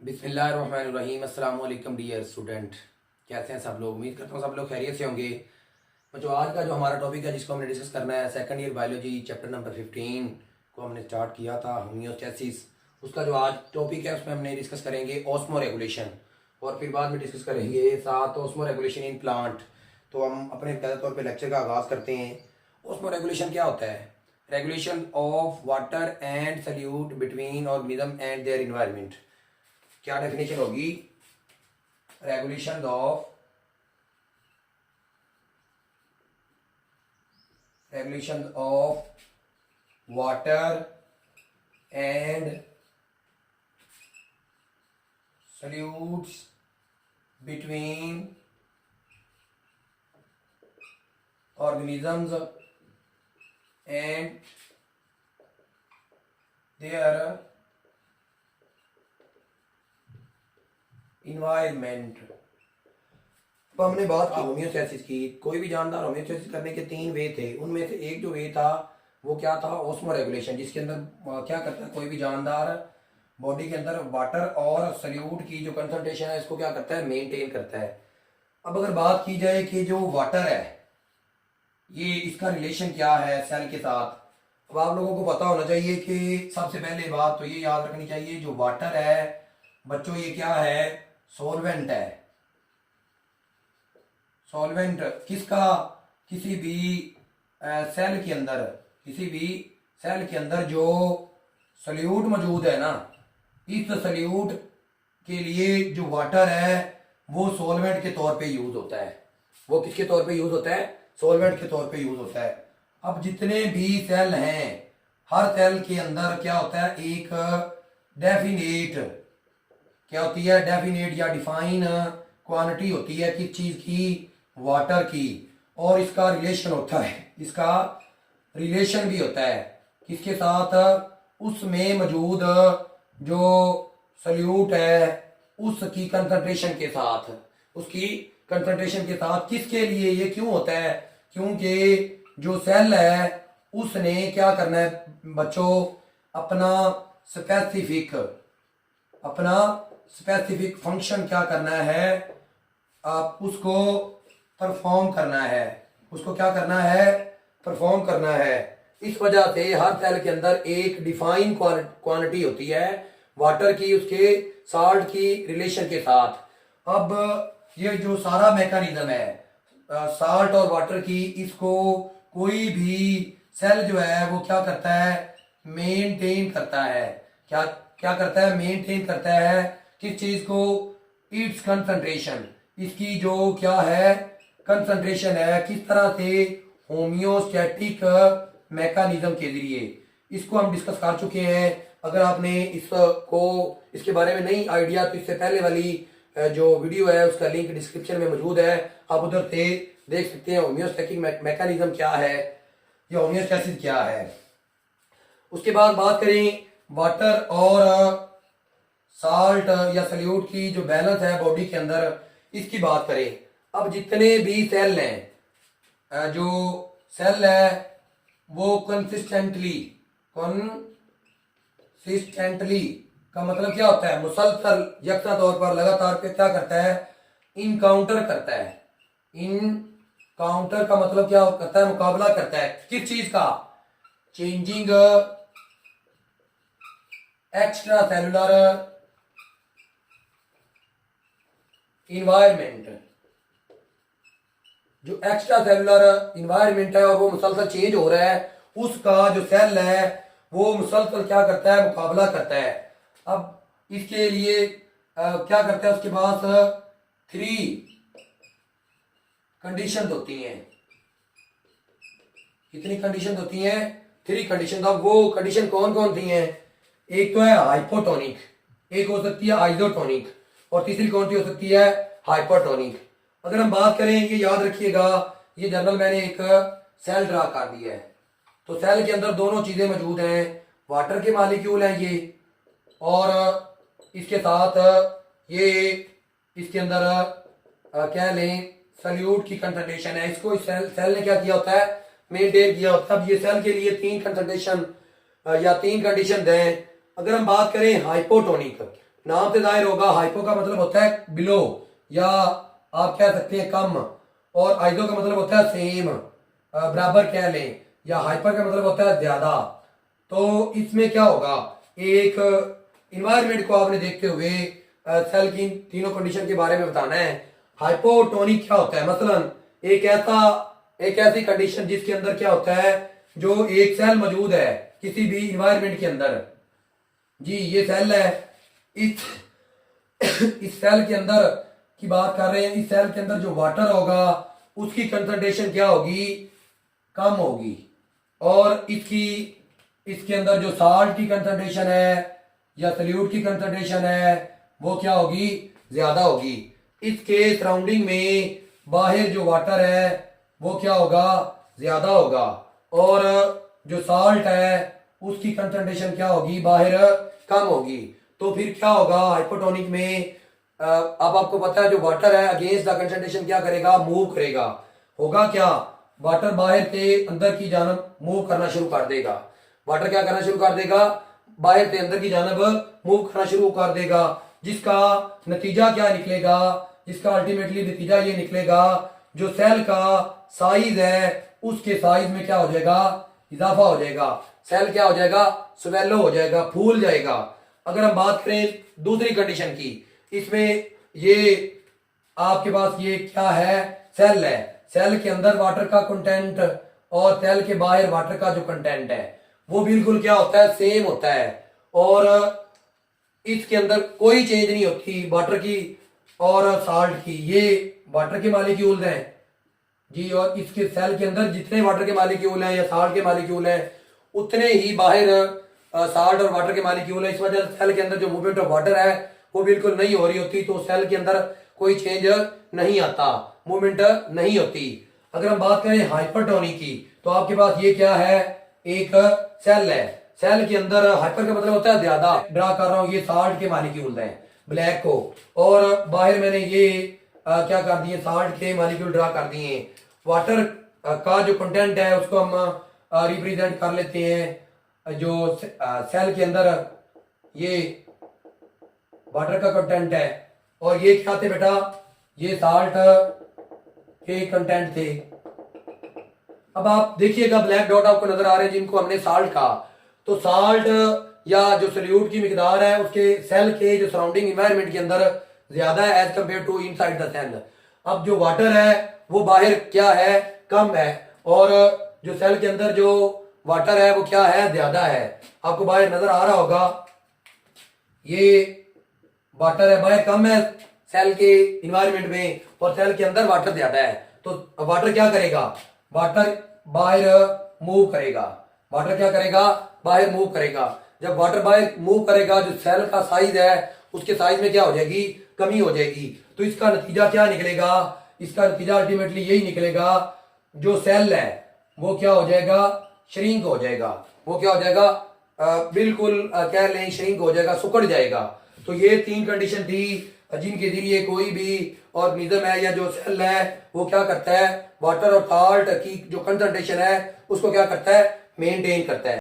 बिस्मिल्लाहिर्रहमानिर्रहीम। अस्सलाम वालेकुम डियर स्टूडेंट, कैसे हैं सब लोग। उम्मीद करता हूँ सब लोग खैरियत से होंगे। तो आज का जो हमारा टॉपिक है जिसको हमने डिस्कस करना है, second year biology chapter number 15 को हमने स्टार्ट किया था, होम्योस्टेसिस। उसका जो आज टॉपिक है उसमें हमने डिस्कस करेंगे ऑस्मो रेगुलेशन, और फिर बाद में डिस्कस करेंगे साथ ऑस्मो रेगुलेशन इन प्लांट। तो हम अपने पहले तौर पर लेक्चर का आगाज़ करते हैं। ऑस्मो रेगुलेशन क्या होता है? Regulation of water and solute between organism and their environment. क्या डेफिनेशन होगी? Regulation of water and solutes between organisms and their environment। तो हमने बात की होम्योस्टेसिस की। कोई भी जानदार होम्योस्टेसिस करने के 3 वे थे, उनमें से एक जो वे था वो क्या था? ऑस्मो रेगुलेशन, जिसके अंदर क्या करता है कोई भी जानदार बॉडी के अंदर वाटर और सल्यूट की जो कंसंट्रेशन है इसको क्या करता है? मेंटेन करता है। अब अगर बात की जाए कि जो वाटर है ये इसका रिलेशन क्या है सेल के साथ, अब आप लोगों को पता होना चाहिए कि सबसे पहले बात तो ये याद रखनी चाहिए, जो वाटर है बच्चों ये क्या है? सॉल्वेंट है। सॉल्वेंट किसका? किसी भी सेल के अंदर, किसी भी सेल के अंदर जो सल्यूट मौजूद है ना, इस सल्यूट के लिए जो वाटर है वो सॉल्वेंट के तौर पे यूज होता है। वो किसके तौर पे यूज होता है? सॉल्वेंट के तौर पे यूज होता है। अब जितने भी सेल हैं, हर सेल के अंदर क्या होता है? एक डेफिनेट, क्या होती है? डेफिनेट या डिफाइन क्वांटिटी होती है किस चीज की? वाटर की। और इसका रिलेशन होता है, इसका रिलेशन भी होता है किसके साथ? उसमें मौजूद जो सल्यूट है उसकी कंसंट्रेशन के साथ, उसकी कंसंट्रेशन के साथ। किसके लिए ये क्यों होता है? क्योंकि जो सेल है उसने क्या करना है बच्चों? अपना स्पेसिफिक फंक्शन क्या करना है? आप उसको परफॉर्म करना है। उसको क्या करना है? परफॉर्म करना है। इस वजह से हर सेल के अंदर एक डिफाइन क्वांटिटी होती है वाटर की, उसके साल्ट की रिलेशन के साथ। अब ये जो सारा मैकेनिज्म है साल्ट और वाटर की, इसको कोई भी सेल जो है वो क्या करता है? मेंटेन करता है। क्या क्या करता है? मेंटेन करता है किस चीज को? इट्स कंसंट्रेशन, इसकी जो क्या है कंसंट्रेशन है। किस तरह से? होम्योस्टैटिक मैकेनिज्म के जरिए। इसको हम डिस्कस कर चुके हैं। अगर आपने इसके बारे में नहीं आइडिया तो इससे पहले वाली जो वीडियो है उसका लिंक डिस्क्रिप्शन में मौजूद है, आप उधर से देख सकते हैं होम्योस्टैटिक मैकेनिज्म क्या है या होम्योस्टेसिस क्या है। उसके बाद बात करें वाटर और साल्ट या सल्यूट की जो बैलेंस है बॉडी के अंदर, इसकी बात करें। अब जितने भी सेल हैं, जो सेल है वो कंसिस्टेंटली का मतलब क्या होता है? मुसलसल यकसा तौर पर लगातार पे क्या करता है? इनकाउंटर करता है। इनकाउंटर का मतलब क्या करता है? मुकाबला करता है। किस चीज का? Changing extra cellular environment. जो एक्स्ट्रा सेलुलर इन्वायरमेंट है और वो मुसलसल चेंज हो रहा है, उसका जो सेल है वो मुसलसल क्या करता है? मुकाबला करता है। अब इसके लिए क्या करता है? उसके पास 3 कंडीशन होती हैं। कितनी कंडीशन होती हैं? 3 कंडीशन। अब वो कंडीशन कौन कौन सी हैं? एक तो है हाइपोटोनिक, एक हो सकती है आइसोटोनिक, और तीसरी कौन सी हो सकती है? हाइपरटोनिक। अगर हम बात करें, ये याद रखिएगा, ये जनरल मैंने एक सेल ड्रा कर दिया है। तो सेल के अंदर दोनों चीजें मौजूद हैं, वाटर के मालिक्यूल हैं ये, और इसके साथ ये इसके अंदर क्या लें? सल्यूट की कंसंट्रेशन है। इसको इस सेल ने क्या किया होता है? मेंटेन किया होता है। अब ये सेल के लिए 3 कंसंट्रेशन या 3 कंडीशन दें। अगर हम बात करें हाइपोटोनिक, नाम से जाहिर होगा, हाइपो का मतलब होता है बिलो या आप कह सकते हैं कम, और आइजो का मतलब होता है सेम, बराबर कह लें, या हाइपर का मतलब होता है ज्यादा। तो इसमें क्या होगा, एक इन्वायरमेंट को आपने देखते हुए सेल की तीनों कंडीशन के बारे में बताना है। हाइपोटोनिक क्या होता है, मसलन एक ऐसी कंडीशन जिसके अंदर क्या होता है, जो एक सेल मौजूद है किसी भी इन्वायरमेंट के अंदर, जी ये सेल है, इस इस सेल के अंदर की बात कर रहे हैं, इस सेल के अंदर जो वाटर होगा उसकी कंसंट्रेशन क्या होगी, कम होगी, और इसके अंदर जो साल्ट की कंसंट्रेशन है या सल्यूट की कंसंट्रेशन है वो क्या होगी, ज्यादा होगी। इसके सराउंडिंग में बाहर जो वाटर है वो क्या होगा, ज्यादा होगा, और जो साल्ट है उसकी कंसंट्रेशन क्या होगी, बाहर कम होगी। तो फिर क्या होगा हाइपोटोनिक में, अब आपको पता है जो वाटर है अगेंस्ट द कंसंट्रेशन क्या करेगा, मूव करेगा। होगा क्या, वाटर बाहर से अंदर की जानब मूव करना शुरू कर देगा। वाटर क्या करना शुरू कर देगा, बाहर से अंदर की जानब मूव करना शुरू कर देगा, जिसका नतीजा क्या निकलेगा, जिसका अल्टीमेटली नतीजा ये निकलेगा, जो सेल का साइज है उसके साइज में क्या हो जाएगा, इजाफा हो जाएगा। सेल क्या हो जाएगा, स्वेलो हो जाएगा, फूल जाएगा। अगर हम बात करें दूसरी कंडीशन की, इसमें ये आपके पास ये क्या है, सेल है, सेल के अंदर वाटर का कंटेंट और सेल के बाहर वाटर का जो कंटेंट है वो बिल्कुल क्या होता है, सेम होता है, और इसके अंदर कोई चेंज नहीं होती वाटर की और साल्ट की। ये वाटर के मालिक्यूल्स हैं जी, और इसके सेल के अंदर जितने वाटर के मालिक्यूल हैं या साल्ट के मालिक्यूल हैं उतने ही बाहर साल्ट और वाटर के मालिक्यूल है। इस वजह से सेल के अंदर जो मूवमेंट ऑफ वाटर है वो बिल्कुल नहीं हो रही होती, तो सेल के अंदर कोई चेंज नहीं आता, मूवमेंट नहीं होती। अगर हम बात करें हाइपरटोनिक की, तो आपके पास ये क्या है, एक सेल है, सेल के अंदर हाइपर का मतलब होता है ज्यादा, ड्रा कर रहा हूं ये साल्ट के मालिक्यूल हैं ब्लैक को, और बाहर मैंने ये क्या कर दिए, साल्ट के मालिक्यूल ड्रा कर दिए। वाटर का जो कंटेंट है उसको हम रिप्रेजेंट कर लेते हैं, जो सेल के अंदर ये वाटर का कंटेंट है, और ये क्या थे बेटा, ये साल्ट के कंटेंट थे। अब आप देखिएगा ब्लैक डॉट आपको नजर आ रहे हैं जिनको हमने साल्ट कहा, तो साल्ट या जो सल्यूट की मिकदार है उसके सेल के जो सराउंडिंग एनवायरनमेंट के अंदर ज्यादा है as compared to inside the cell. अब जो वाटर है वो बाहर क्या है, कम है, और जो सेल के अंदर जो वाटर है वो क्या है, ज्यादा है। आपको बाहर नजर आ रहा होगा ये वाटर है, बाहर कम है सेल के इन्वायरमेंट में, और सेल के अंदर वाटर ज्यादा है। तो वाटर क्या करेगा, वाटर बाहर मूव करेगा, वाटर क्या करेगा, बाहर मूव करेगा। जब वाटर बाहर मूव करेगा जो सेल का साइज है उसके साइज में क्या हो जाएगी, कमी हो जाएगी। तो इसका नतीजा क्या निकलेगा, इसका नतीजा अल्टीमेटली यही निकलेगा, जो सेल है वो क्या हो जाएगा, श्रिंक हो जाएगा। वो क्या हो जाएगा, बिल्कुल कह लें श्रिंक हो जाएगा, सुकड़ जाएगा। तो ये तीन कंडीशन थी जिनके जरिए कोई भी ऑर्गेनिज्म है या जो सेल है वो क्या करता है, वाटर और साल्ट की जो कंसंट्रेशन है उसको क्या करता है, मेंटेन करता है।